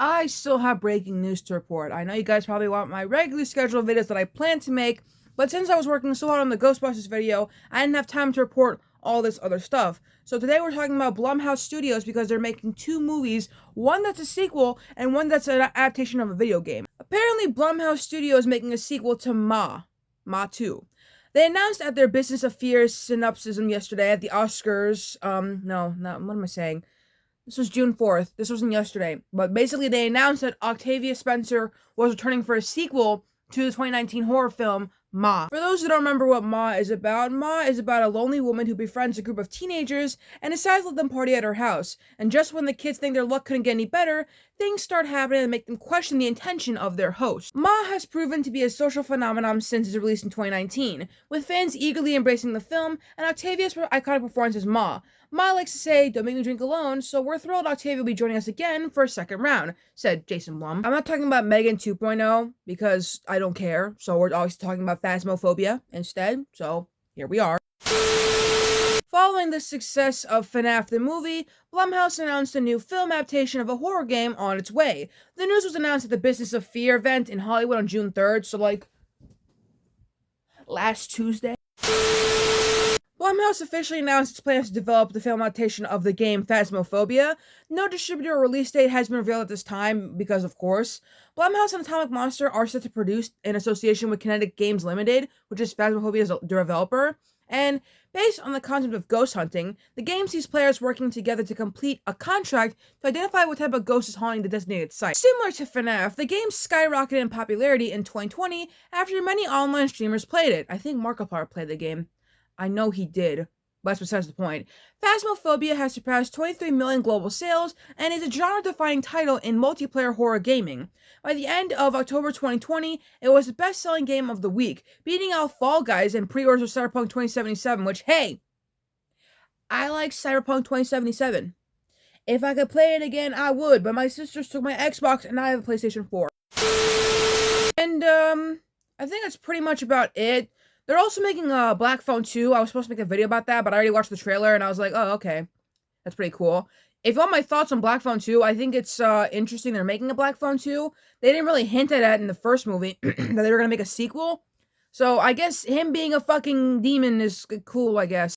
I still have breaking news to report. I know you guys probably want my regularly scheduled videos that I plan to make, but since I was working so hard on the Ghostbusters video, I didn't have time to report all this other stuff. So today we're talking about Blumhouse Studios because they're making two movies, one that's a sequel and one that's an adaptation of a video game. Apparently, Blumhouse Studios is making a sequel to Ma 2. They announced at their Business Affairs synopsism yesterday at the Oscars, what am I saying? This was June 4th. This wasn't yesterday. But basically, they announced that Octavia Spencer was returning for a sequel to the 2019 horror film, Ma. For those who don't remember what Ma is about a lonely woman who befriends a group of teenagers and decides to let them party at her house. And just when the kids think their luck couldn't get any better, things start happening that make them question the intention of their host. Ma has proven to be a social phenomenon since its release in 2019, with fans eagerly embracing the film and Octavia's iconic performance as Ma. Ma likes to say, "Don't make me drink alone," so we're thrilled Octavia will be joining us again for a second round, said Jason Blum. I'm not talking about Megan 2.0 because I don't care, so we're always talking about Phasmophobia instead, so here we are. Following the success of FNAF the movie, Blumhouse announced a new film adaptation of a horror game on its way. The news was announced at the Business of Fear event in Hollywood on June 3rd, so last Tuesday. Blumhouse officially announced its plans to develop the film adaptation of the game Phasmophobia. No distributor or release date has been revealed at this time because, of course, Blumhouse and Atomic Monster are set to produce in association with Kinetic Games Limited, which is Phasmophobia's developer. And based on the concept of ghost hunting, the game sees players working together to complete a contract to identify what type of ghost is haunting the designated site. Similar to FNAF, the game skyrocketed in popularity in 2020 after many online streamers played it. I think Markiplier played the game. I know he did, but that's besides the point. Phasmophobia has surpassed 23 million global sales and is a genre-defining title in multiplayer horror gaming. By the end of October 2020, it was the best-selling game of the week, beating out Fall Guys and pre-orders of Cyberpunk 2077, which, hey, I like Cyberpunk 2077. If I could play it again, I would, but my sisters took my Xbox and I have a PlayStation 4. And, I think that's pretty much about it. They're also making a Black Phone 2. I was supposed to make a video about that, but I already watched the trailer, and I was like, oh, okay. That's pretty cool. If you want my thoughts on Black Phone 2, I think it's interesting they're making a Black Phone 2. They didn't really hint at that in the first movie, that they were going to make a sequel. So I guess him being a fucking demon is cool, I guess.